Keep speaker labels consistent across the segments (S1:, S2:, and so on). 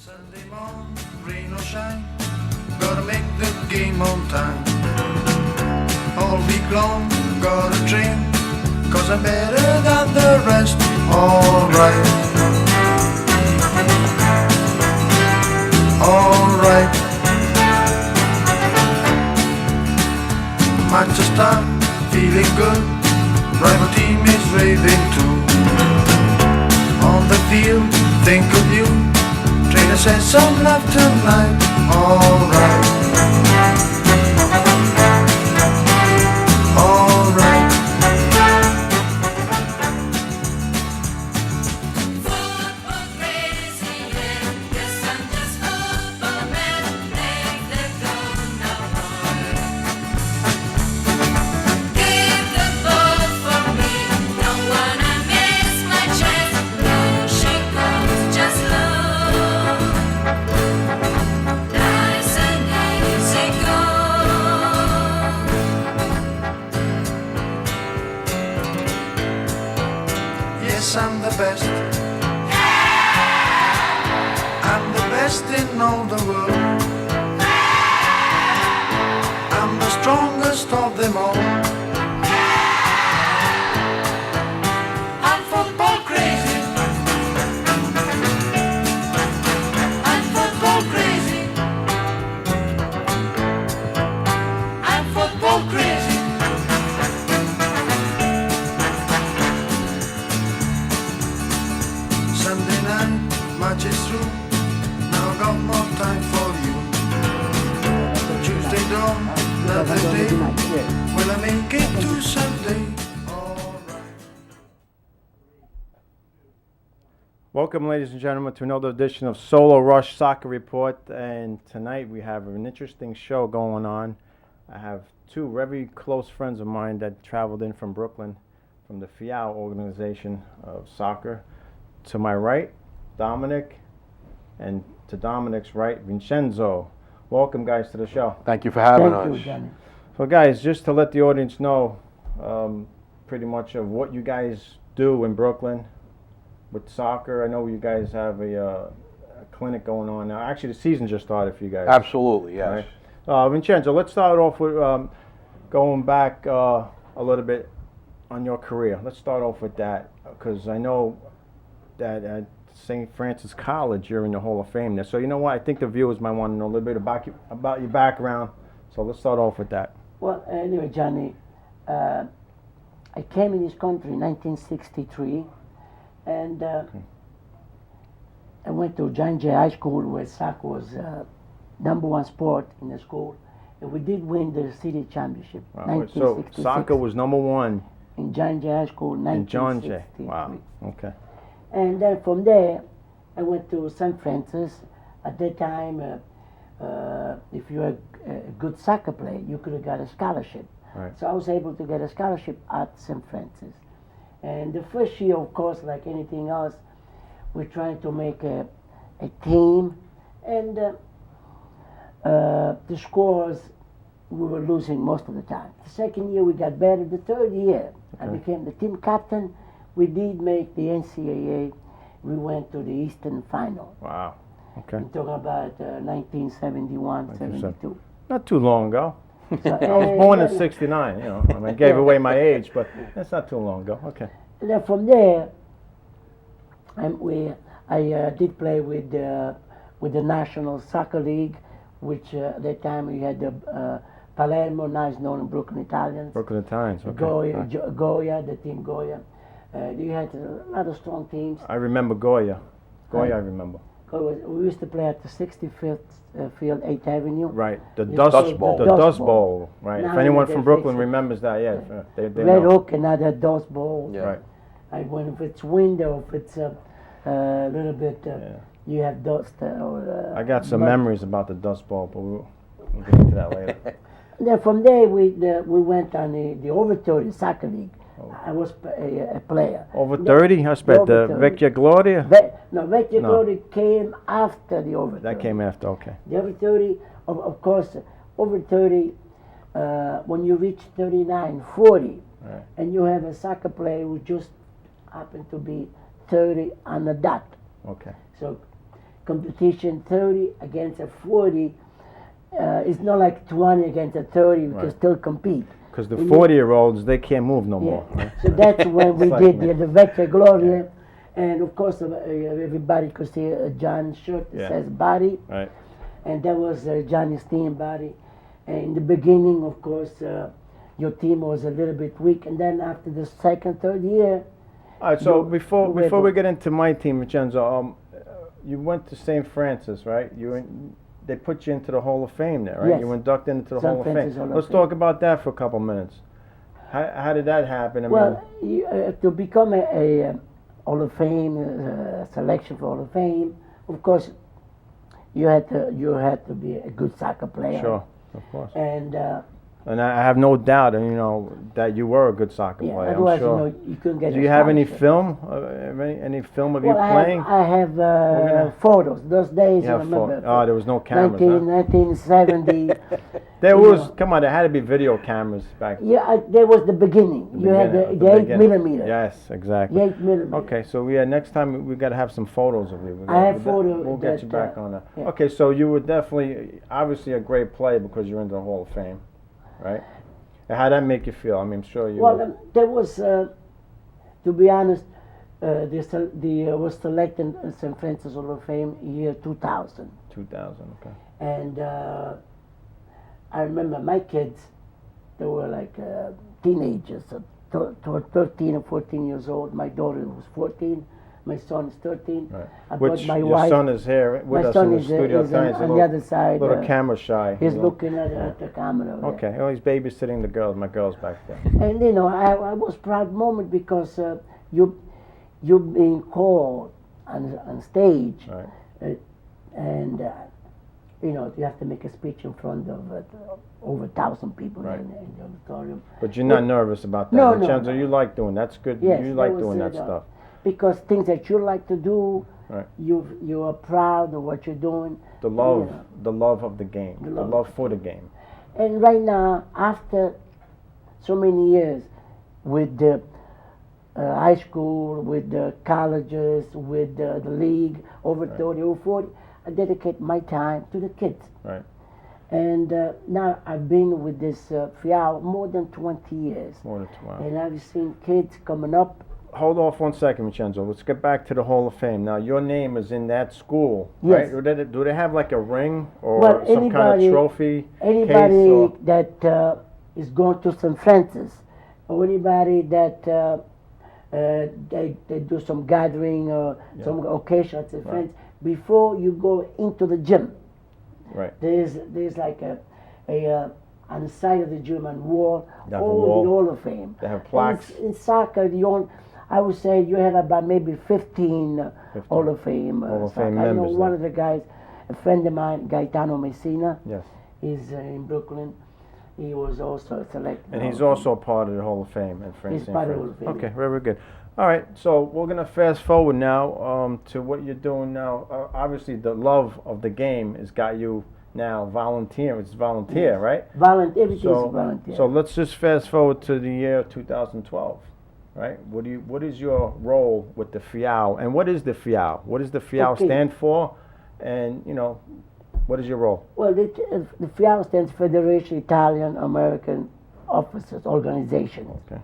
S1: Sunday morning, rain or shine, gotta make the game on time. All week long, gotta train, cause I'm better than the rest. Alright, alright. Match is done, feeling good, rival team is raving too. On the field, think of you, trainer says some love tonight. Alright, alright.
S2: Football crazy, yeah. Yes, I'm just football man. Make the goal now, boy. Give the ball for me. Don't wanna miss my chance. Here she comes, just look. Nice and easy goal.
S1: Yes, I'm the best. I'm the best in all the world. I'm the strongest of them all. I'm football crazy. I'm football crazy. I'm football crazy. Sunday night, match is through. Now I got more time for you. Tuesday dawn, another day. Will I make it to Sunday? Alright.
S3: Welcome, ladies and gentlemen, to another edition of Solo Rush Soccer Report. And tonight we have an interesting show going on. I have two very close friends of mine that traveled in from Brooklyn, from the FIAO organization of soccer. To my right, Dominick, and to Dominick's right, Vicenzo. Welcome, guys, to the show.
S4: Thank you for having
S5: Thank
S4: us.
S5: you, Johnny.
S3: So, guys, just to let the audience know pretty much of what you guys do in Brooklyn with soccer. I know you guys have a clinic going on now. Actually, the season just started for you guys.
S4: Absolutely, yes.
S3: Right. Vincenzo, let's start off with going back a little bit on your career. Let's start off with that, because I know that at St. Francis College you're in the Hall of Fame there. So you know what? I think the viewers might want to know a little bit about your background. So let's start off with that.
S5: Well, anyway, Johnny, I came in this country in 1963, and I went to John Jay High School, where soccer was number one sport in the school, and we did win the city championship.
S3: Wow. So
S5: 1966,
S3: soccer was number one
S5: in John Jay High School,
S3: in John Jay.
S5: 1963.
S3: Wow. Okay.
S5: And then from there, I went to St. Francis. At that time, if you were a good soccer player, you could have got a scholarship.
S3: Right.
S5: So I was able to get a scholarship at St. Francis. And the first year, of course, like anything else, we're trying to make a team. And the scores, we were losing most of the time. The second year, we got better. The third year, I
S3: Okay.
S5: became the team captain. We did make the NCAA. We went to the Eastern Final.
S3: Wow. Okay.
S5: I'm talking about 1971, 72.
S3: Not too long ago.
S5: So,
S3: I was born in '69. You know, I mean, I gave away my age, but that's not too long ago. Okay.
S5: And then from there, I did play with the National Soccer League, which at that time we had the Palermo, now it's known as Brooklyn Italians.
S3: Brooklyn Times. Okay.
S5: Goya,
S3: Right.
S5: Goya, the team Goya. You had a lot of strong teams.
S3: I remember Goya.
S5: Right.
S3: I remember.
S5: We used to play at the 65th Field, 8th Avenue.
S3: Right. The
S5: It's
S3: Dust
S5: called
S3: Bowl.
S5: the
S3: The
S5: Dust
S3: Dust
S5: Bowl.
S3: Bowl. Right.
S5: Now
S3: If anyone
S5: they
S3: from
S5: fix
S3: Brooklyn
S5: it.
S3: remembers that, yeah, they
S5: Red
S3: know.
S5: Hook, another Dust Bowl.
S4: Yeah.
S3: Right.
S5: And when if it's window, if it's a little bit, you have dust.
S3: I got some
S5: mud.
S3: memories about the Dust Bowl, but we'll get into that later.
S5: Then from there, we went on the over 30 soccer league. I was a player.
S3: Over 30? I spent
S5: Over
S3: the
S5: 30.
S3: Vecchia Gloria?
S5: Vecchia
S3: No.
S5: Glory came after the over 30.
S3: That came after, okay.
S5: The over 30, of course, over 30, when you reach 39, 40,
S3: Right.
S5: and you have a soccer player who just happened to be 30 on the dot.
S3: Okay.
S5: So competition 30 against a 40. It's not like 20 against a 30. We can
S3: Right.
S5: still compete.
S3: Because the
S5: We need-
S3: 40-year-olds, they can't move no
S5: Yeah.
S3: more. Right?
S5: So that's when we
S3: It's like
S5: did
S3: me.
S5: the Vecchia Gloria, and of course everybody could see John's shirt that
S3: Yeah.
S5: says body,
S3: Right.
S5: and that was Johnny's team body. And in the beginning, of course, your team was a little bit weak, and then after the second, third year,
S3: All right, so
S5: You-
S3: before
S5: you were
S3: before we
S5: able-
S3: get into my team, Vicenzo, you went to St. Francis, right? They put you into the Hall of Fame there, right?
S5: Yes.
S3: You were inducted into the
S5: St.
S3: Hall of Fame.
S5: Francis Hall of
S3: Let's
S5: Fame.
S3: talk about that for a couple minutes. How did that happen? I
S5: well,
S3: mean,
S5: to become a Hall of Fame selection for Hall of Fame, of course, you had to be a good soccer player.
S3: sure, of course.
S5: And
S3: And I have no doubt, that you were a good soccer
S5: yeah,
S3: player. I'm
S5: otherwise,
S3: sure.
S5: you couldn't get.
S3: Do
S5: a
S3: you have any
S5: scholarship.
S3: film? Any film of you
S5: Well,
S3: playing?
S5: I have
S3: gonna-
S5: photos. Those days,
S3: You
S5: you
S3: have
S5: remember?
S3: Oh, there was no cameras.
S5: 1970.
S3: There
S5: you
S3: was.
S5: know.
S3: Come on, there had to be video cameras back.
S5: Yeah, there was the beginning. You had
S3: beginning,
S5: the 8
S3: beginning.
S5: millimeter.
S3: Yes, exactly.
S5: The 8 millimeter.
S3: Okay, so next time we got to have some photos of you.
S5: I have photos
S3: We'll get
S5: that,
S3: you back on that.
S5: yeah.
S3: Okay, so you were definitely, obviously a great player because you're in the Hall of Fame, right? And how'd that make you feel? I mean, I'm sure you.
S5: Well, there was, to be honest, was selected in St. Francis Hall of Fame year 2000.
S3: 2000. Okay.
S5: And I remember my kids, they were like teenagers, 13 or 14 years old. My daughter was 14. My son is 13.
S3: Right.
S5: I brought
S3: Which
S5: my
S3: your
S5: wife.
S3: son is here with
S5: My
S3: us
S5: son
S3: in the
S5: is,
S3: studio.
S5: is
S3: tonight. He's a
S5: on the
S3: little,
S5: other side.
S3: little camera shy.
S5: He's
S3: you know.
S5: looking at the camera. over there.
S3: Okay. Oh, he's babysitting the girls. My girls back there.
S5: And I was proud moment because you being called on stage,
S3: Right.
S5: and you have to make a speech in front of over 1,000 people
S3: Right.
S5: in the auditorium.
S3: But you're not nervous about that.
S5: No, no,
S3: Vincenzo,
S5: no.
S3: you like doing that's good.
S5: Yes,
S3: you
S5: that
S3: like
S5: was
S3: doing
S5: it,
S3: that stuff.
S5: Because things that you like to do,
S3: Right.
S5: you are proud of what you're doing.
S3: The love,
S5: Yeah.
S3: the love of the game,
S5: The
S3: the
S5: love.
S3: love for the game.
S5: And right now, after so many years with the high school, with the colleges, with the league, over 30, over 40, I dedicate my time to the kids.
S3: Right.
S5: And now I've been with this FIAO more than 20 years.
S3: More than 12.
S5: And I've seen kids coming up.
S3: Hold off 1 second, Vicenzo. Let's get back to the Hall of Fame. Now, your name is in that school,
S5: Yes.
S3: right? Do they have like a ring or
S5: Well,
S3: some kind of trophy
S5: Anybody
S3: case? Or,
S5: that is going to St. Francis, or anybody that they do some gathering or some occasion at St.
S3: Right.
S5: Francis, before you go into the gym,
S3: right.
S5: there's like a on the side of the gym and wall,
S3: They have a
S5: all
S3: wall.
S5: the Hall of Fame.
S3: They have
S5: And
S3: plaques.
S5: in soccer, I would say you have about maybe 15 Hall of Fame.
S3: Hall of
S5: soccer.
S3: Fame
S5: I know
S3: members
S5: one
S3: there.
S5: of the guys, a friend of mine, Gaetano Messina,
S3: Yes.
S5: is in Brooklyn. He was also selected.
S3: And he's also a part of the Hall of Fame at
S5: He's
S3: St.
S5: part of the
S3: Francis.
S5: Hall of Fame.
S3: Okay, very good. All right, so we're going to fast forward now to what you're doing now. Obviously, the love of the game has got you now volunteer. It's volunteer, right?
S5: Everything's
S3: So,
S5: volunteer.
S3: so let's just fast forward to the year 2012, right? What is your role with the FIAO, and what is the FIAO? What does the FIAO
S5: Okay.
S3: stand for, and what is your role?
S5: Well, the FIAO stands Federation Italian American Officers Organization.
S3: Okay.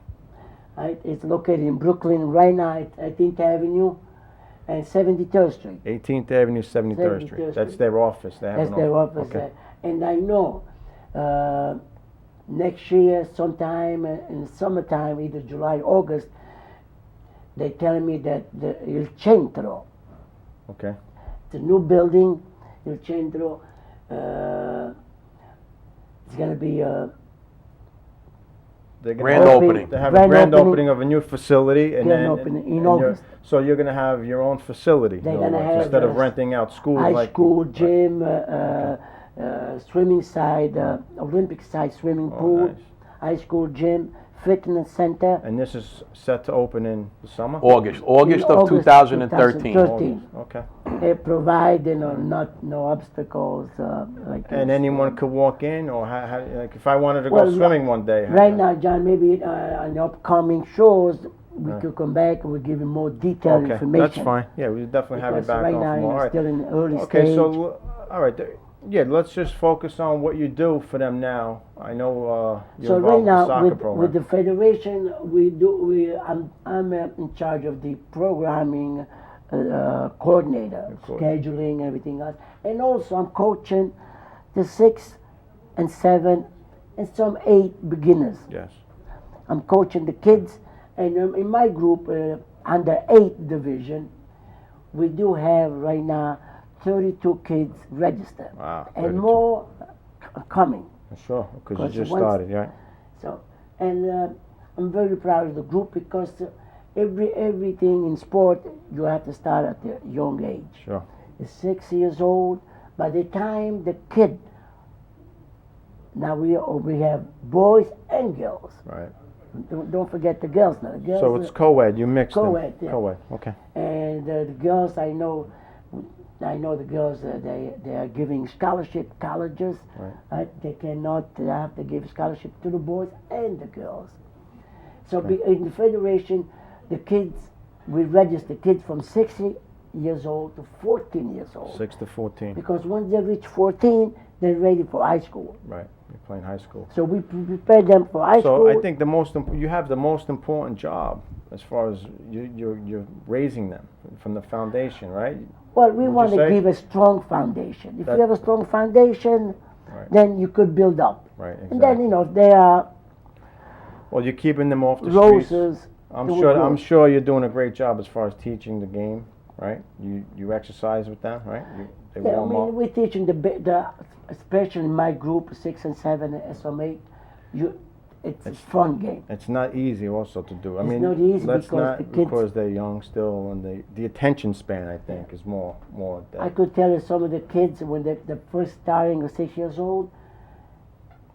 S5: Right? It's located in Brooklyn, right now at 18th Avenue and 73rd Street.
S3: 18th Avenue, 73rd
S5: 73rd
S3: Street. That's
S5: Street.
S3: their office. They have
S5: That's
S3: an
S5: their office.
S3: Okay.
S5: And I know next year, sometime in summertime, either July, August, they're telling me that the Il Centro,
S3: Okay.
S5: it's a new building, Il Centro, it's going to be
S3: They're gonna
S4: Grand
S3: open-
S4: opening.
S3: They have
S5: Grand
S3: a grand
S5: opening.
S3: opening of a new facility, and
S5: Grand
S3: then
S5: opening in
S3: and you're-
S5: August.
S3: So you're going to have your own facility,
S5: They're
S3: in other
S5: gonna
S3: words,
S5: have,
S3: instead of
S5: uh,
S3: renting out schools.
S5: high
S3: like,
S5: school,
S3: Right.
S5: gym, swimming side, Olympic side swimming
S3: Oh,
S5: pool,
S3: nice.
S5: high school gym, fitness center.
S3: And this is set to open in the summer.
S4: August of
S5: August
S4: 2013.
S5: 2013.
S3: Okay.
S5: They provide, no obstacles like.
S3: And
S5: this.
S3: anyone could walk in, or like if I wanted to
S5: Well,
S3: go swimming one day.
S5: Right now, John, maybe on the upcoming shows, we
S3: Right.
S5: could come back and we'll give you more detailed
S3: Okay,
S5: information.
S3: that's fine. Yeah, we'll definitely have you
S5: Because
S3: back
S5: right
S3: on
S5: now,
S3: for
S5: you
S3: more.
S5: know,
S3: All right.
S5: still in the early
S3: Okay,
S5: stage.
S3: so all right, yeah, let's just focus on what you do for them now. I know you're
S5: So
S3: involved
S5: right
S3: with the
S5: now,
S3: soccer
S5: with
S3: program.
S5: the federation, I'm in charge of the programming coordinator,
S3: Coordinator.
S5: scheduling, everything else, and also I'm coaching the 6 and 7 and some 8 beginners.
S3: Yes.
S5: I'm coaching the kids, and in my group, under 8 division, we do have right now 32 kids registered,
S3: Wow.
S5: and
S3: 32.
S5: more coming.
S3: Sure, because you
S5: 'Cause
S3: just
S5: once-
S3: started, right?
S5: So, and I'm very proud of the group because everything in sport you have to start at a young age.
S3: Sure.
S5: It's 6 years old. By the time the kid, now we have boys and girls.
S3: Right.
S5: Don't forget the girls now. The girls,
S3: So it's co-ed. You mixed them.
S5: co-ed, yeah.
S3: Co-ed. Okay.
S5: and the girls I know the girls they are giving scholarship colleges.
S3: Right.
S5: They cannot. They have to give scholarship to the boys and the girls. So
S3: Okay.
S5: in the federation, the kids we register kids from 6 years old to 14 years old.
S3: 6 to 14.
S5: Because once they reach 14, they're ready for high school.
S3: Right. You're playing high school.
S5: So we prepare them for high
S3: So
S5: school.
S3: I think you have the most important job as far as you're raising them from the foundation, right?
S5: Well, we
S3: Would
S5: want
S3: you
S5: to
S3: say?
S5: give a strong foundation. If
S3: That-
S5: you have a strong foundation,
S3: Right.
S5: then you could build up.
S3: Right. Exactly.
S5: And then, you know, if they are
S3: Well, you're keeping them off the streets.
S5: roses,
S3: I'm
S5: they will
S3: sure.
S5: grow.
S3: I'm sure you're doing a great job as far as teaching the game, right? You exercise with them, right? They
S5: Yeah, I
S3: warm
S5: mean,
S3: up.
S5: we're teaching the especially in my group, 6 and 7, SM8, it's a fun game.
S3: It's not easy also to do. I
S5: It's
S3: mean,
S5: not easy
S3: let's
S5: because
S3: not
S5: the kids-
S3: because they're young still, and the attention span I think is more.
S5: I could tell you some of the kids, when they're first starting at 6 years old,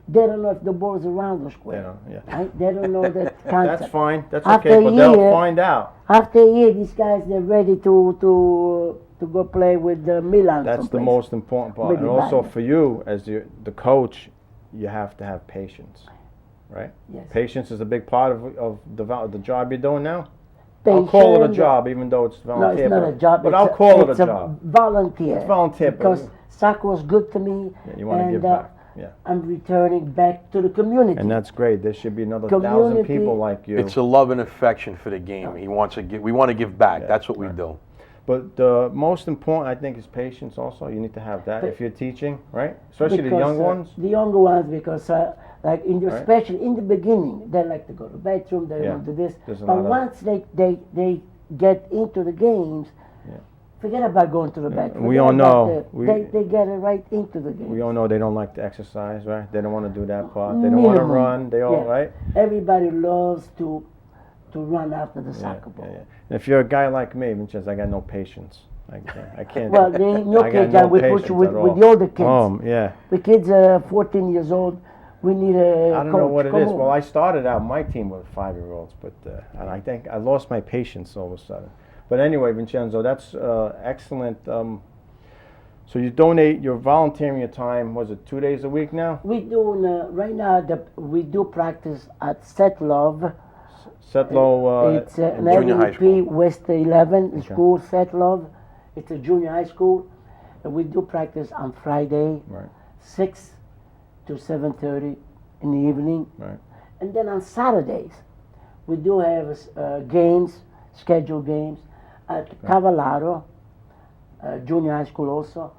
S5: they don't know if the ball is around or square.
S3: You know, yeah.
S5: Right? They don't know that concept.
S3: That's fine. That's
S5: After
S3: okay,
S5: a
S3: but they'll
S5: year-
S3: find out.
S5: After a year, these guys, they're ready to go play with Milan
S3: That's the
S5: someplace.
S3: most important part.
S5: Maybe
S3: And also
S5: Bayern.
S3: for you as the coach, you have to have patience, right?
S5: Yes.
S3: Patience is a big part of the job you're doing now. I'll call it a
S5: Patient-
S3: job, even though it's
S5: No,
S3: volunteer.
S5: it's not a job.
S3: But
S5: it's
S3: I'll call it
S5: it's
S3: a job.
S5: Volunteer.
S3: It's volunteer, but-
S5: Because soccer was good to me.
S3: Yeah, you want to
S5: and,
S3: give back. Yeah.
S5: I'm returning back to the community.
S3: And that's great. There should be another 1,000
S5: Community-
S3: people like you.
S4: It's a love and affection for the game. We want to give back.
S3: Yeah,
S4: That's what we
S3: right.
S4: do.
S3: But the most important, I think, is patience. Also, you need to have that if you're teaching, right? Especially the
S5: Because,
S3: young ones.
S5: The younger ones, because like
S3: Right.
S5: especially in the beginning, they like to go to the bathroom. They
S3: Yeah.
S5: want to do this.
S3: There's a
S5: But
S3: lot of-
S5: once they get into the games,
S3: Yeah.
S5: forget about going to the bathroom.
S3: We
S5: Forget
S3: all
S5: about
S3: know.
S5: they get it right into the game.
S3: We all know they don't like to exercise, right? They don't want to do that part. They don't want to
S5: Minimum.
S3: run. They all
S5: Yeah.
S3: right.
S5: Everybody loves to run after the soccer ball.
S3: Yeah. And if you're a guy like me, Vicenzo, I got no patience. I can't.
S5: Well, in your
S3: I got
S5: case,
S3: no
S5: we put
S3: patience
S5: you with
S3: at all.
S5: the older kids.
S3: Yeah.
S5: The kids 14 years old. We need a
S3: I don't
S5: coach.
S3: know what it
S5: Come
S3: is.
S5: on.
S3: Well, I started out my team with 5-year-olds, but and I think I lost my patience all of a sudden. But anyway, Vicenzo, that's excellent. So you donate, you're volunteering your time. Was it 2 days a week now?
S5: We do right now. We do practice at Set Love.
S3: Setlow.
S5: It's an
S4: junior high
S5: LUP
S4: school.
S5: West 11
S3: Okay.
S5: school. Set Love. It's a junior high school. And we do practice on Friday,
S3: Right.
S5: 6 to 7:30 in the evening.
S3: Right.
S5: And then on Saturdays, we do have games, scheduled games at Cavallaro, junior high school also.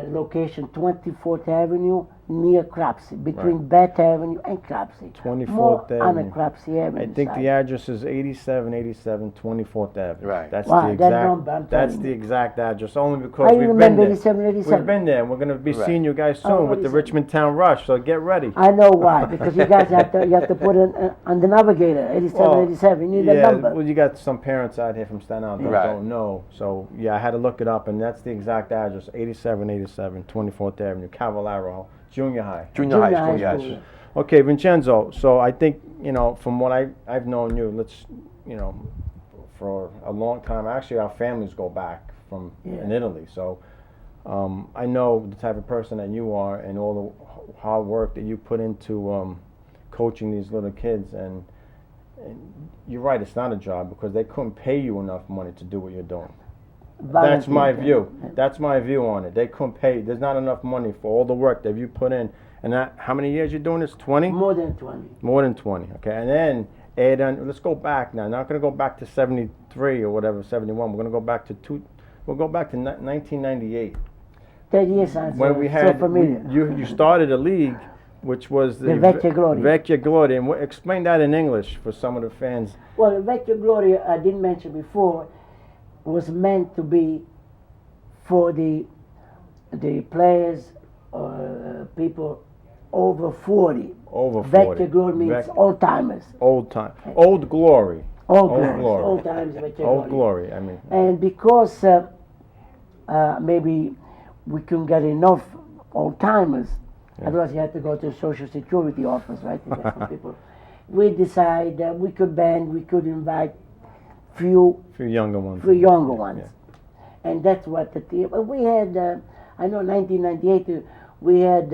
S5: Location 24th Avenue near Cropsey, between Bath Avenue and Cropsey.
S3: 24th
S5: More on
S3: Avenue.
S5: a Cropsey Avenue.
S3: I think
S5: side.
S3: the address is 8787 24th Avenue.
S4: Right.
S3: That's
S5: Wow,
S3: the
S5: that
S3: exact.
S5: number, I'm
S3: That's
S5: telling
S3: the
S5: you.
S3: exact address. Only because
S5: I
S3: we've been
S5: remember
S3: there.
S5: 87, 87.
S3: We've been there. We're going to be
S4: Right.
S3: seeing you guys soon
S5: Oh,
S3: with the
S5: 87.
S3: Richmond Town Rush. So get ready.
S5: I know why, because you guys have to put it on the navigator, 87,
S3: Well,
S5: 87. You need
S3: yeah,
S5: a number.
S3: well, you got some parents out here from Staten Island that
S4: Right.
S3: don't know. So yeah, I had to look it up, and that's the exact address: 8787 24th Avenue, Cavallaro, Junior High.
S4: Junior high school, yes.
S5: school.
S3: Okay, Vicenzo. So I think from what I've known you, for a long time. Actually, our families go back from in Italy. So I know the type of person that you are, and all the hard work that you put into coaching these little kids. And you're right, it's not a job because they couldn't pay you enough money to do what you're doing. That's
S5: Volunteer.
S3: my view. That's my view on it. They couldn't pay. There's not enough money for all the work that you put in. And how many years you doing this? 20?
S5: More than 20.
S3: More than 20. Okay, and then add on. Let's go back now. Not going to go back to 73 or whatever, 71. We're going to go back to We'll go back to 1998
S5: 30 years sounds
S3: when we
S5: so
S3: had
S5: familiar.
S3: you started a league, which was the
S5: Vecchia Gloria.
S3: Vecchia Gloria. And explain that in English for some of the fans.
S5: Well, the Vecchia Gloria, I didn't mention before, was meant to be for the players, people over 40.
S3: Over 40.
S5: Vecchia Gloria means old timers.
S3: Old time. Old glory.
S5: Old
S3: glory.
S5: glory. Old times Vecchia
S3: Old
S5: Gloria.
S3: glory. I mean.
S5: And because maybe we couldn't get enough old timers, otherwise you had to go to the Social Security office, right, to get some people. We decided that we could invite few
S3: younger ones.
S5: Yeah. And that's what the team. We had, I know, 1998, we had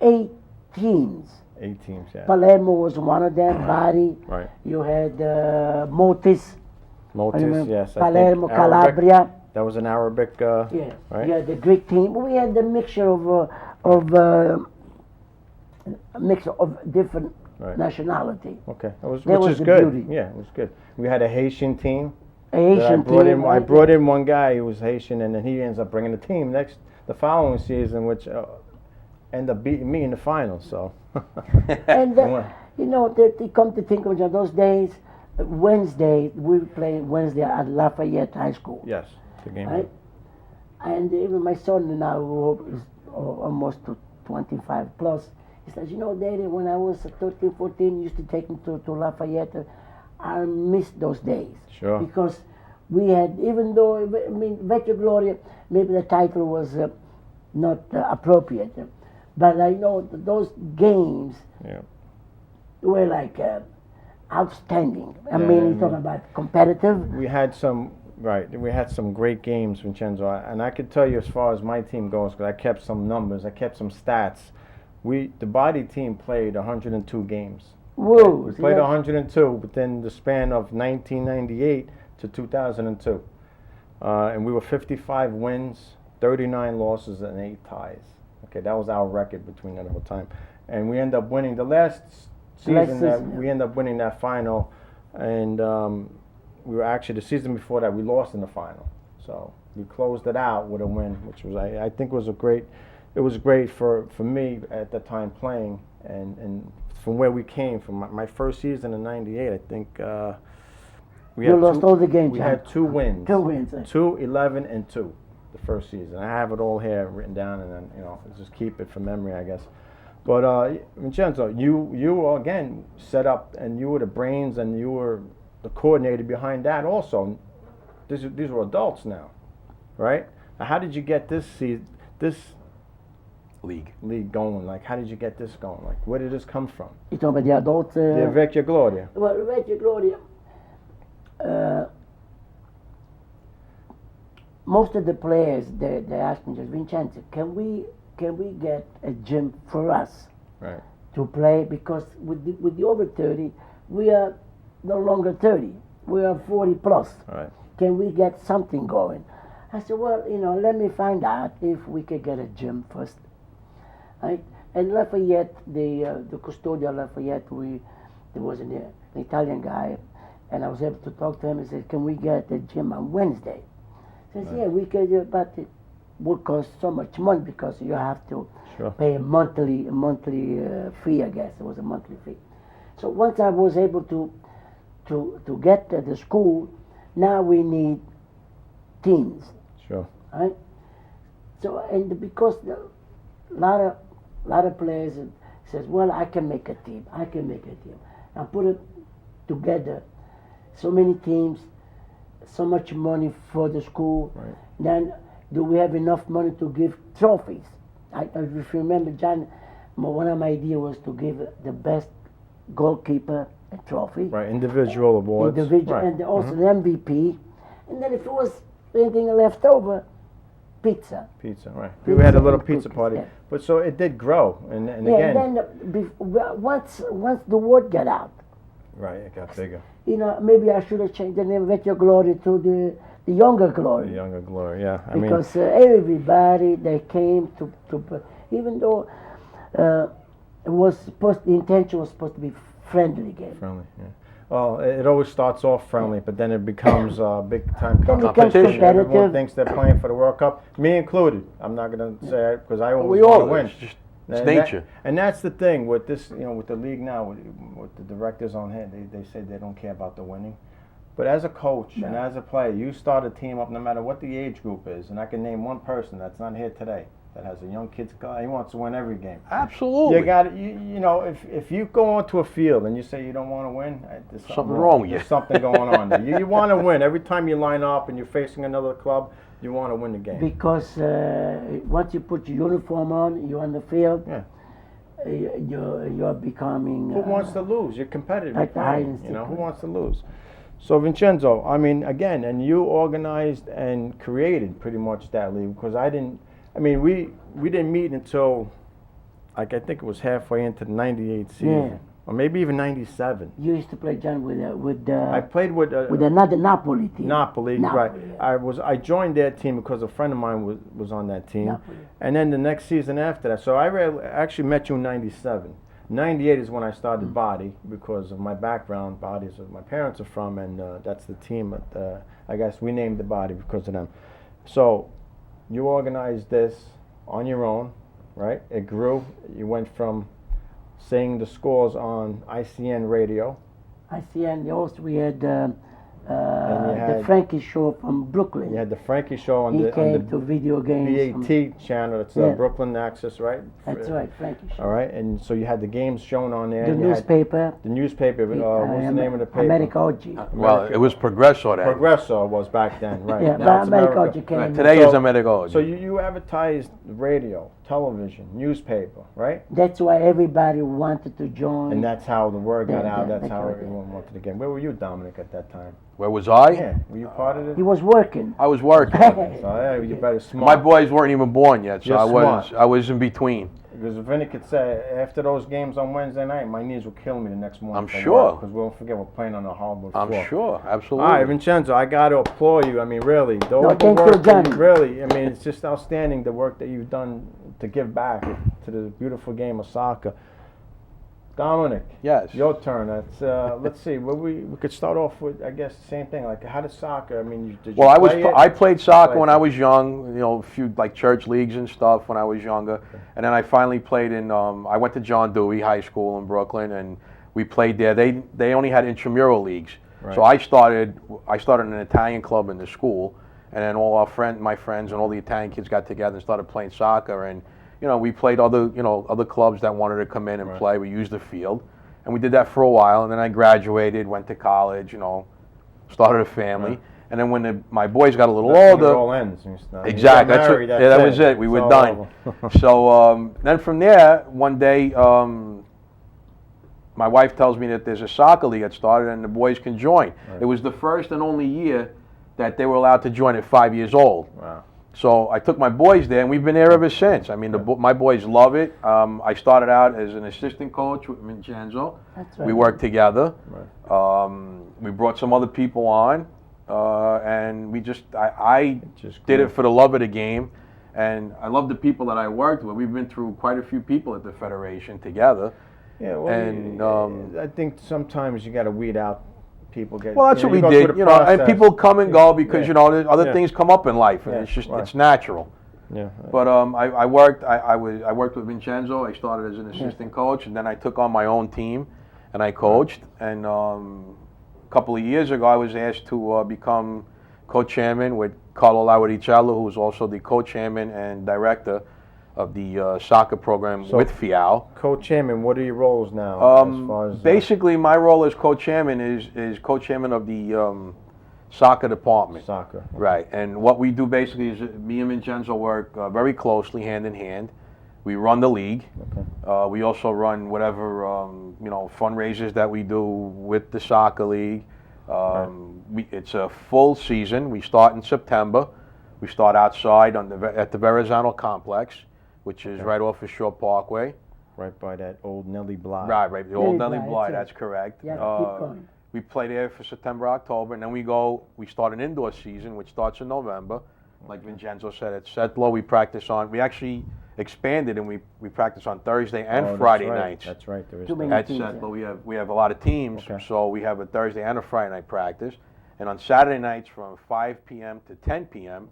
S5: 8 teams.
S3: 8 teams, yeah.
S5: Palermo was one of them. Bari.
S3: Right.
S5: You had Motis.
S3: Motis, yes. I
S5: Palermo,
S3: think Arabic.
S5: Calabria.
S3: That was an Arabic.
S5: Yeah.
S3: Right.
S5: Yeah, the Greek team. We had a mixture of different nationality.
S3: Okay,
S5: That
S3: which
S5: was
S3: is
S5: the
S3: good.
S5: beauty.
S3: Yeah, it was good. We had a Haitian team.
S5: A Haitian team.
S3: I brought in one guy who was Haitian, and then he ends up bringing the team the following season, which ended up beating me in the finals. So.
S5: And you know, to come to think of it, those days, Wednesday we played Wednesday at Lafayette High School.
S3: Yes, the game.
S5: Right? And even my son now, who is almost to 25 plus, he says, you know, Daddy, when I was 13, 14, used to take me to Lafayette. I miss those days.
S3: Sure.
S5: Because we had, even though, I mean, Vecchia Gloria, maybe the title was not appropriate, but I know that those games were like outstanding. I mean, you're talking about competitive.
S3: We had some great games, Vincenzo, and I could tell you as far as my team goes, because I kept some numbers, I kept some stats. The body team played 102 games.
S5: Whoa!
S3: We played 102 within the span of 1998 to 2002, and we were 55 wins, 39 losses, and 8 ties. Okay, that was our record between that whole time, and we ended up winning the last season. We ended up winning that final, and we were actually the season before that we lost in the final. So we closed it out with a win, which was I think was a great. It was great for me at the time playing, and from where we came from. My first season in '98, I think
S5: you lost all the games.
S3: We had 2 wins.
S5: 2 wins.
S3: 2, 11, and 2 the first season. I have it all here written down, and then just keep it for memory, I guess. But Vincenzo, you again set up, and you were the brains, and you were the coordinator behind that also. These were adults now, right? Now, how did you get this league going? Like, how did you get this going? Like, where did this come from?
S5: You talking about the adults?
S3: The Vecchia Gloria.
S5: Well, Vecchia Gloria. Most of the players they asked me, just Vincenzo, can we get a gym for us
S3: Right.
S5: to play? Because with the over 30, we are no longer 30. We are 40 plus.
S3: Right.
S5: Can we get something going? I said, well, let me find out if we could get a gym first. Right? And Lafayette, the custodian of Lafayette, there was an Italian guy, and I was able to talk to him and said, can we get a gym on Wednesday? He says, yeah, we could, but it would cost so much money because you have to pay a monthly fee, I guess. It was a monthly fee. So once I was able to get to the school, now we need teams.
S3: Sure.
S5: Right? So, and because a lot of players says, well, I can make a team. I put it together. So many teams, so much money for the school.
S3: Right.
S5: Then, do we have enough money to give trophies? If you remember, John, one of my ideas was to give the best goalkeeper a trophy.
S3: Right. Individual awards.
S5: Individual,
S3: right.
S5: and also an MVP. And then if it was anything left over, pizza.
S3: Pizza, right.
S5: Pizza
S3: We had a little
S5: and
S3: pizza
S5: cookies,
S3: party.
S5: yeah.
S3: But so it did grow. And
S5: Yeah,
S3: again,
S5: and then once the word got out,
S3: right, it got bigger.
S5: Maybe I should have changed the name Vecchio Glory to the Younger Glory.
S3: The Younger Glory, yeah. I mean,
S5: Because everybody that came even though the intention was supposed to be friendly game.
S3: friendly, yeah. Well, it always starts off friendly, but then it becomes big time
S5: Then it becomes
S3: competition. Everyone
S5: competitive.
S3: thinks they're playing for the World Cup, me included. I'm not going to say it because I always
S4: We
S3: want
S4: all
S3: to win.
S4: it's just
S3: And
S4: it's
S3: that-
S4: nature.
S3: and that's the thing with this, with the league now, with the directors on hand, they say they don't care about the winning. But as a coach and as a player, you start a team up no matter what the age group is. And I can name one person that's not here today that has a young kid's guy. He wants to win every game.
S4: Absolutely.
S3: You got it. If you go onto a field and you say you don't want to win, there's
S4: Something wrong with you.
S3: There's something going on there. You want to win every time you line up and you're facing another club. You want to win the game.
S5: Because once you put your uniform on, you're on the field.
S3: Yeah.
S5: You're becoming.
S3: Who wants to lose? You're competitive.
S5: Like the
S3: You're
S5: hide
S3: playing,
S5: and seek.
S3: who wants to lose? So Vincenzo, I mean, again, and you organized and created pretty much that league because I didn't. I mean, we didn't meet until, like, I think it was halfway into the '98 season,
S5: Yeah.
S3: or maybe even '97.
S5: You used to play, John,
S3: I played with
S5: another Napoli team.
S3: Napoli, right?
S5: yeah.
S3: I joined their team because a friend of mine was on that team,
S5: Napoli.
S3: and then the next season after that. So I actually met you in '97. '98 is when I started Body because of my background. Body is where my parents are from, and that's the team. I guess we named the Body because of them. So you organized this on your own, right? It grew. You went from saying the scores on ICN radio.
S5: ICN. Also, we had
S3: you
S5: the
S3: had-
S5: Frankie show from Brooklyn.
S3: You had the Frankie show on
S5: he
S3: the
S5: came to video games. from-
S3: BAT channel. It's
S5: Yeah.
S3: Brooklyn Access, right?
S5: That's right, Frankie show.
S3: All right, and so you had the games shown on there.
S5: The
S3: and you had
S5: newspaper.
S3: the newspaper. What's the name of the paper?
S5: America Oggi.
S4: Well, it was Progresso then.
S3: Progresso was back then, right?
S5: Yeah,
S3: Now
S5: but
S3: it's
S5: America
S3: America.
S5: Oggi came.
S4: Right, today
S3: So-
S4: is America.
S3: So you advertised radio, television, newspaper, right?
S5: That's why everybody wanted to join.
S3: And that's how the word got
S5: Yeah,
S3: out.
S5: yeah,
S3: That's how
S5: that's right,
S3: everyone wanted to get. Where were you, Dominic, at that time?
S4: Where was I?
S3: Yeah, were you part of it?
S5: He was working.
S4: I was working.
S3: So yeah, you better smart.
S4: My boys weren't even born yet, so
S3: You're smart.
S4: I was in between.
S3: Because if Vinny could say, after those games on Wednesday night, my knees will kill me the next morning.
S4: I'm sure.
S3: Because we won't forget we're playing on a hardwood
S4: I'm
S3: floor.
S4: sure,
S3: All
S4: absolutely.
S3: right, Vincenzo, I got to applaud you. I mean, really, the
S5: No, thank you,
S3: work that
S5: Johnny.
S3: really, I mean, it's just outstanding the work that you've done to give back to the beautiful game of soccer. Dominic,
S4: Yes.
S3: your turn. That's let's see. Well, we could start off with, I guess, the same thing. Like, how does soccer? I mean, did you
S4: Well,
S3: play it?
S4: I played soccer
S3: Played
S4: when I
S3: it.
S4: was young, a few like church leagues and stuff when I was younger. And then I finally played in, I went to John Dewey High School in Brooklyn and we played there. They only had intramural leagues. So I started an Italian club in the school and then all my friends and all the Italian kids got together and started playing soccer and, we played other clubs that wanted to come in and play. We used the field. And we did that for a while, and then I graduated, went to college, started a family.
S3: Right.
S4: And then when my boys got a little
S3: That's when it
S4: older,
S3: all ends. You start- you
S4: exactly,
S3: get married,
S4: that was it. We
S3: It's
S4: were
S3: all
S4: done.
S3: over.
S4: So then from there, one day, my wife tells me that there's a soccer league that started and the boys can join. It was the first and only year that they were allowed to join at 5 years old.
S3: Wow.
S4: So I took my boys there, and we've been there ever since. I mean, my boys love it. I started out as an assistant coach with Vicenzo.
S5: That's right.
S4: We worked together. We brought some other people on, and I
S3: just
S4: did
S3: grew.
S4: it for the love of the game. And I love the people that I worked with. We've been through quite a few people at the Federation together.
S3: Yeah, well,
S4: And,
S3: I think sometimes you got to weed out people.
S4: Well, that's what we
S3: you go
S4: did,
S3: through the
S4: and
S3: process.
S4: people come and go because,
S3: Yeah.
S4: there's other
S3: Yeah.
S4: things come up in life, and
S3: Yeah,
S4: it's just,
S3: right.
S4: it's natural.
S3: Yeah.
S4: But I worked with Vicenzo. I started as an assistant coach, and then I took on my own team, and I coached. And a couple of years ago, I was asked to become co-chairman with Carlo Lauricello, who was also the co-chairman and director of the soccer program
S3: So-
S4: with FIAO.
S3: Co-chairman, what are your roles now? As far as,
S4: Basically, my role as co-chairman is co-chairman of the soccer department.
S3: soccer.
S4: Right, and what we do basically is me and Vincenzo work very closely, hand in hand. We run the league.
S3: Okay.
S4: We also run whatever fundraisers that we do with the soccer league. It's a full season. We start in September. We start outside at the Verrazano Complex, which is right off of Shore Parkway.
S3: Right by that old Nelly Bly.
S4: Right, the old
S5: Nelly
S4: Nelly
S5: Bly,
S4: Bly,
S5: that's
S4: that's correct.
S5: Yeah, keep going.
S4: We play there for September, October, and then we start an indoor season, which starts in November. Like Vicenzo said, at Setlo, we actually expanded, and we practice on Thursday and
S3: Oh, that's
S4: Friday
S3: right.
S4: nights.
S3: That's right. There is
S5: Too
S3: that.
S5: many
S4: At
S5: teams,
S4: Setlo, we have a lot of teams,
S3: Okay.
S4: so we have a Thursday and a Friday night practice. And on Saturday nights from 5 p.m. to 10 p.m.,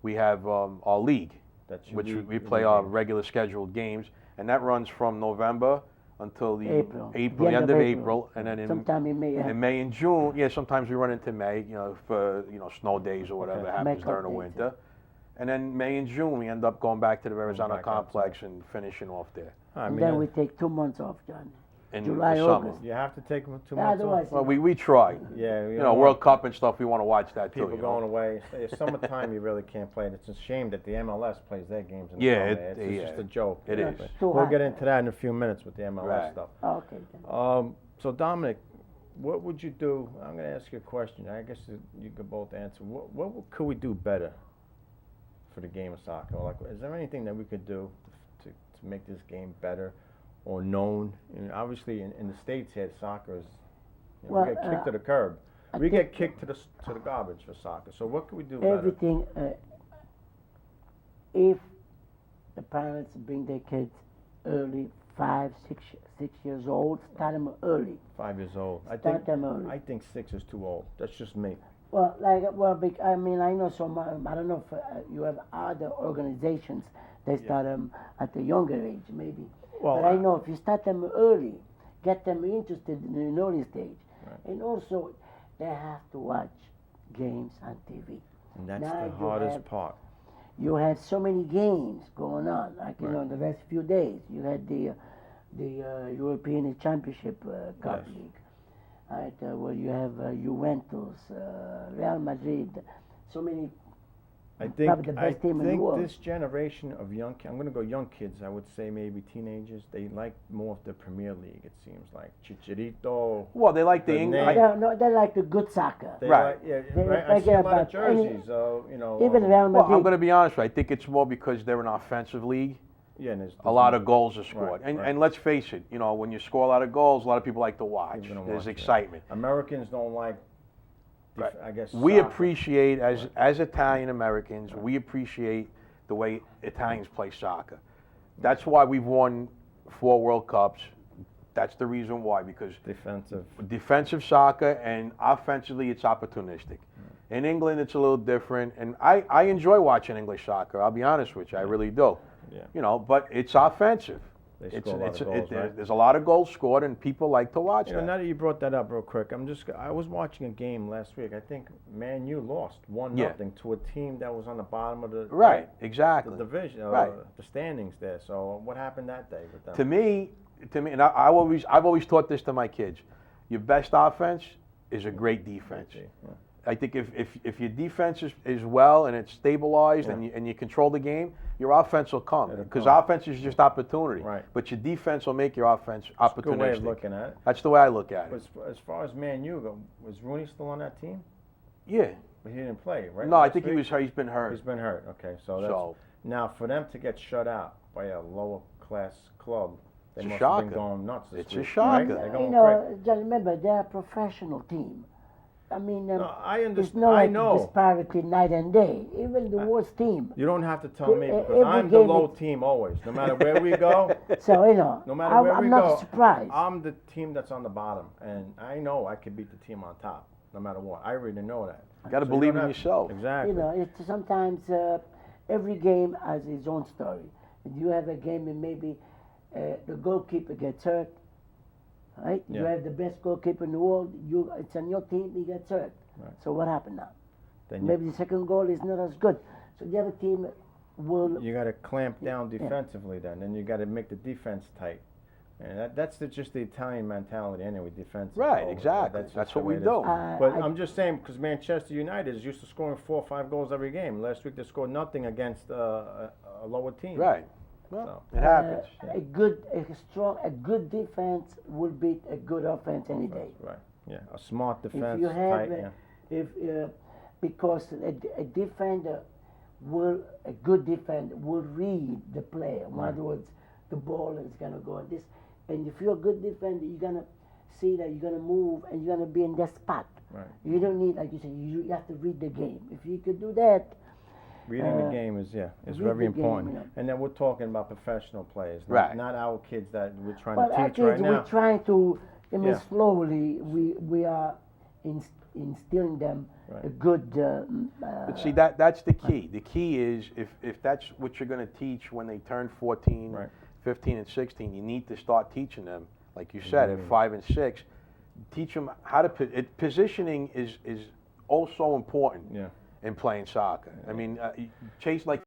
S4: we have our league,
S3: That's your
S4: which
S3: league-
S4: we
S3: your
S4: play
S3: league
S4: our
S3: games.
S4: regular scheduled games, and that runs from November until the
S5: April.
S4: the end of April, and then
S5: Sometime in May.
S4: in May and June, sometimes we run into May, for snow days or whatever
S3: Okay.
S4: happens
S5: Make
S4: during the
S5: up
S4: winter. And then May and June, we end up going back to the Verrazano
S3: back
S4: Complex and finishing off there
S3: I
S5: And
S3: mean,
S5: then we take 2 months off, John.
S4: in
S5: July,
S4: the summer.
S5: August.
S3: you have to take 2 months
S5: Otherwise,
S3: off.
S4: Well, we try.
S3: Yeah,
S4: World Cup and stuff, we want to watch that too.
S3: People going away. It's summertime, you really can't play it. It's a shame that the MLS plays their games in the
S4: Yeah,
S3: summer. It's just
S4: yeah.
S3: a joke.
S4: It is.
S5: Too
S3: We'll
S5: hot.
S3: get into that in a few minutes with the MLS
S4: Right.
S3: stuff.
S5: Okay. Then.
S3: So Dominic, what would you do? I'm going to ask you a question. I guess you could both answer. What could we do better for the game of soccer? Like, is there anything that we could do to make this game better or known? Obviously, in the States here, soccer is
S5: Well,
S3: we get kicked to the curb.
S5: I
S3: We
S5: think-
S3: get kicked to the garbage for soccer. So what could we do better?
S5: Everything. If the parents bring their kids early, 5, 6 years old, start them early.
S3: 5 years old.
S5: Start them early.
S3: I think 6 is too old. That's just me.
S5: Well, I mean, I know some. I don't know if you have other organizations that start them at a younger age, maybe.
S3: Well,
S5: but I know if you start them early, get them interested in an early stage, and also they have to watch games on TV.
S3: And that's
S5: Now
S3: the
S5: you
S3: hardest
S5: have-
S3: part.
S5: You have so many games going on. Like the last few days, you had the European Championship Cup
S3: Yes.
S5: League. Right, where you have Juventus, Real Madrid, so many.
S3: I think,
S5: Probably the best team in the world.
S3: This generation of I'm going to go young kids, I would say maybe teenagers, they like more of the Premier League, it seems like. Chicharito.
S4: Well, they like the
S3: The
S4: English.
S3: name-
S5: No, they like the good soccer.
S3: They
S4: Right.
S3: like, yeah,
S5: They
S3: right. I
S5: like
S3: see a lot of
S5: about any-
S3: jerseys,
S5: Even Real
S4: Well,
S5: Madrid.
S4: I'm going to be honest with you. I think it's more because they're an offensive league.
S3: Yeah, and there's
S4: A lot of goals are scored.
S3: Right,
S4: and
S3: right.
S4: and let's face it, when you score a lot of goals, a lot of people like to watch.
S3: People don't
S4: There's
S3: watch, yeah.
S4: excitement.
S3: Americans don't like,
S4: Right.
S3: I guess,
S4: We
S3: soccer.
S4: appreciate, as Italian Americans, we appreciate the way Italians play soccer. That's why we've won 4 World Cups. That's the reason why, because
S3: defensive.
S4: defensive soccer and offensively it's opportunistic. In England it's a little different, and I enjoy watching English soccer, I'll be honest with you, I really do.
S3: Yeah.
S4: But it's offensive.
S3: They score a lot of goals, right?
S4: There's a lot of goals scored, and people like to watch
S3: Now
S4: that.
S3: that you brought that up real quick, I was watching a game last week. I think Man U lost 1-0 to a team that was on the bottom of the
S4: Right,
S3: the
S4: exactly.
S3: division,
S4: Right.
S3: the standings there. So what happened that day with them?
S4: To me, and I've always taught this to my kids. Your best offense is a great defense.
S3: Yeah.
S4: I think if your defense is well and it's stabilized and you control the game, your offense will come.
S3: It'll
S4: Because
S3: come.
S4: offense is just opportunity.
S3: Right.
S4: But your defense will make your offense opportunistic.
S3: Good way of looking at it.
S4: That's the way I look at it.
S3: As far as Man U go, was Rooney still on that team?
S4: Yeah.
S3: But he didn't play, right?
S4: No, I
S3: last
S4: think
S3: week?
S4: he's been hurt.
S3: He's been hurt. Okay, so that's
S4: So-
S3: now for them to get shut out by a lower class club, they
S4: It's a
S3: must have been
S4: shocker.
S3: going nuts this
S4: It's a
S3: week.
S4: shocker.
S3: Right? They're
S5: You
S3: going
S5: know, just remember, they're a professional team. I mean,
S3: No, I
S5: it's
S3: understand.
S5: not
S3: I
S5: like
S3: know.
S5: disparity night and day. Even the worst team.
S3: You don't have to tell me because
S5: Every
S3: I'm the
S5: game
S3: low
S5: is-
S3: team always. No matter where we go,
S5: So,
S3: no matter where
S5: I'm
S3: we
S5: not
S3: go,
S5: surprised.
S3: I'm the team that's on the bottom, and I know I can beat the team on top, no matter what. I really know that.
S4: You got to
S3: So
S4: believe
S3: don't
S4: in
S3: have-
S4: yourself.
S3: Exactly.
S5: It's sometimes every game has its own story. You have a game and maybe the goalkeeper gets hurt, right? You
S3: Yeah.
S5: have the best goalkeeper in the world. It's on your team. He gets hurt.
S3: Right.
S5: So what happened now?
S3: Then
S5: Maybe the second goal is not as good. So the other team will.
S3: you got to clamp down defensively. Then you got to make the defense tight. And that's just the Italian mentality anyway. Defensive.
S4: Right,
S3: always.
S4: exactly.
S3: just
S4: That's
S3: the
S4: what
S3: way
S4: we
S3: it
S4: do.
S3: is. But
S5: I-
S3: I'm just saying because Manchester United is used to scoring 4 or 5 goals every game. Last week they scored nothing against a lower team.
S4: Right. Well,
S3: So-
S4: it happens.
S5: A good defense will beat a good offense any day.
S3: Right. Yeah. A smart defense.
S5: If you have,
S3: tight, yeah.
S5: because a defender a good defender will read the play. In other words, the ball is gonna go this, and if you're a good defender, you're gonna see that you're gonna move and you're gonna be in that spot.
S3: Right.
S5: You don't need, like you said, you have to read the game. If you could do that,
S3: Reading the game is
S5: read
S3: very
S5: the game,
S3: important.
S5: yeah.
S3: And then we're talking about professional players,
S4: Right.
S3: not our kids that we're trying
S5: well,
S3: to teach
S5: actually,
S3: right now.
S5: we're trying to. I mean,
S3: Yeah.
S5: slowly we are instilling them
S3: Right.
S5: a good.
S4: But see, that's the key. The key is if that's what you're going to teach when they turn 14,
S3: Right.
S4: 15, and 16, you need to start teaching them, like you said, at 5 and 6. Teach them how to positioning is also important
S3: Yeah.
S4: in playing soccer. I mean, Chase, like